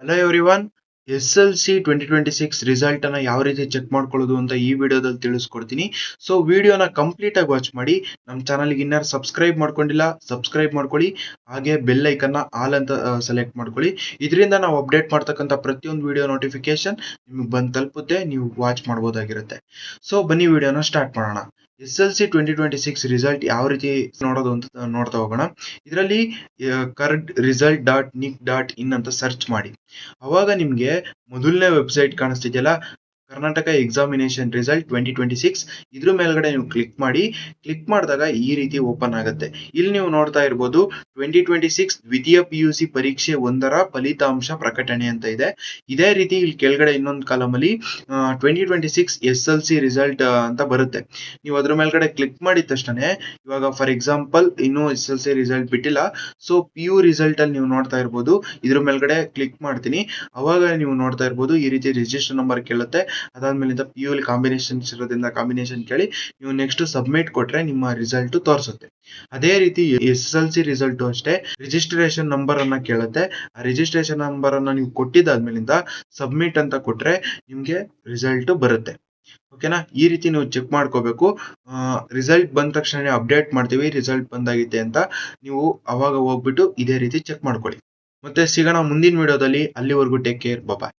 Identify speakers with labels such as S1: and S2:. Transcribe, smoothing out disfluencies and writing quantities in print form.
S1: Hello everyone. SLC 2026 result ಅನ್ನ ಯಾವ ರೀತಿ ಚೆಕ್ ಮಾಡ್ಕೊಳ್ಳೋದು ಅಂತ ಈ ವಿಡಿಯೋದಲ್ಲಿ ತಿಳಿಸ್ಕೊಡ್ತೀನಿ. ಸೊ ವಿಡಿಯೋನ ಕಂಪ್ಲೀಟ್ ಆಗಿ ವಾಚ್ ಮಾಡಿ. ನಮ್ಮ ಚಾನಲ್ಗೆ ಇನ್ನಾರು ಸಬ್ಸ್ಕ್ರೈಬ್ ಮಾಡ್ಕೊಂಡಿಲ್ಲ, ಸಬ್ಸ್ಕ್ರೈಬ್ ಮಾಡ್ಕೊಳ್ಳಿ. ಹಾಗೆ ಬೆಲ್ ಐಕನ್ನ ಆಲ್ ಅಂತ ಸೆಲೆಕ್ಟ್ ಮಾಡ್ಕೊಳ್ಳಿ. ಇದರಿಂದ ನಾವು ಅಪ್ಡೇಟ್ ಮಾಡ್ತಕ್ಕಂಥ ಪ್ರತಿಯೊಂದು ವಿಡಿಯೋ ನೋಟಿಫಿಕೇಶನ್ ನಿಮಗೆ ಬಂದು ತಲುಪುತ್ತೆ, ನೀವು ವಾಚ್ ಮಾಡ್ಬೋದಾಗಿರುತ್ತೆ. ಸೊ ಬನ್ನಿ ವಿಡಿಯೋನ ಸ್ಟಾರ್ಟ್ ಮಾಡೋಣ. SLC 2026 ರಿಸಲ್ಟ್ ಯಾವ ರೀತಿ ನೋಡೋದು ಅಂತ ನೋಡ್ತಾ ಹೋಗೋಣ. ಇದರಲ್ಲಿ currentresult.nic.in ಅಂತ ಸರ್ಚ್ ಮಾಡಿ. ಅವಾಗ ನಿಮ್ಗೆ ಮೊದಲನೇ ವೆಬ್ಸೈಟ್ ಕಾಣಿಸ್ತಿದೆಯಲ್ಲ, ಕರ್ನಾಟಕ ಎಕ್ಸಾಮಿನೇಷನ್ ರಿಸಲ್ಟ್ 2026, ಇದ್ರ ಮೇಲ್ಗಡೆ ನೀವು ಕ್ಲಿಕ್ ಮಾಡಿ. ಕ್ಲಿಕ್ ಮಾಡಿದಾಗ ಈ ರೀತಿ ಓಪನ್ ಆಗುತ್ತೆ. ಇಲ್ಲಿ ನೀವು ನೋಡ್ತಾ ಇರ್ಬೋದು 2026 ದ್ವಿತೀಯ PUC ಪರೀಕ್ಷೆ 1ರ ಫಲಿತಾಂಶ ಪ್ರಕಟಣೆ ಅಂತ ಇದೆ. ಇದೇ ರೀತಿ ಇಲ್ಲಿ ಕೆಳಗಡೆ ಇನ್ನೊಂದು ಕಾಲಮ್ ಅಲ್ಲಿ 2026 SLC ರಿಸಲ್ಟ್ ಅಂತ ಬರುತ್ತೆ. ನೀವು ಅದ್ರ ಮೇಲ್ಗಡೆ ಕ್ಲಿಕ್ ಮಾಡಿದ ತಕ್ಷಣ ಇವಾಗ ಫಾರ್ ಎಕ್ಸಾಂಪಲ್ ಇನ್ನೂ SLC ರಿಸಲ್ಟ್ ಬಿಟ್ಟಿಲ್ಲ. ಸೊ PU ರಿಸಲ್ಟ್ ಅಲ್ಲಿ ನೀವು ನೋಡ್ತಾ ಇರ್ಬೋದು, ಇದ್ರ ಮೇಲ್ಗಡೆ ಕ್ಲಿಕ್ ಮಾಡ್ತೀನಿ. ಅವಾಗ ನೀವು ನೋಡ್ತಾ ಇರ್ಬೋದು ಈ ರೀತಿ ರಿಜಿಸ್ಟರ್ ನಂಬರ್ ಕೇಳುತ್ತೆ. ಅದಾದ್ಮೇಲಿಂದ PU ಅಲ್ಲಿ ಕಾಂಬಿನೇಷನ್ಸ್ ಇರೋದ್ರಿಂದ ಕಾಂಬಿನೇಷನ್ ಕೇಳಿ ನೀವು ನೆಕ್ಸ್ಟ್ ಸಬ್ಮಿಟ್ ಕೊಟ್ರೆ ನಿಮ್ಮ ರಿಸಲ್ಟ್ ತೋರಿಸುತ್ತೆ. ಅದೇ ರೀತಿ SLC ರಿಸಲ್ಟ್ ಅಷ್ಟೇ, ರಿಜಿಸ್ಟ್ರೇಷನ್ ನಂಬರ್ ಅನ್ನ ಕೇಳುತ್ತೆ. ಆ ರಿಜಿಸ್ಟ್ರೇಷನ್ ನಂಬರ್ ಅನ್ನ ನೀವು ಕೊಟ್ಟಿದ್ದಾದ್ಮೇಲಿಂದ ಸಬ್ಮಿಟ್ ಅಂತ ಕೊಟ್ರೆ ನಿಮ್ಗೆ ರಿಸಲ್ಟ್ ಬರುತ್ತೆ. ಓಕೆನಾ? ಈ ರೀತಿ ನೀವು ಚೆಕ್ ಮಾಡ್ಕೋಬೇಕು. ರಿಸಲ್ಟ್ ಬಂದ ತಕ್ಷಣ ಅಪ್ಡೇಟ್ ಮಾಡ್ತೀವಿ ರಿಸಲ್ಟ್ ಬಂದಾಗಿದೆ ಅಂತ. ನೀವು ಅವಾಗ ಹೋಗ್ಬಿಟ್ಟು ಇದೇ ರೀತಿ ಚೆಕ್ ಮಾಡ್ಕೊಳ್ಳಿ. ಮತ್ತೆ ಸಿಗೋಣ ಮುಂದಿನ ವಿಡಿಯೋದಲ್ಲಿ. ಅಲ್ಲಿವರೆಗೂ ಟೇಕ್ ಕೇರ್, ಬಾಯ್.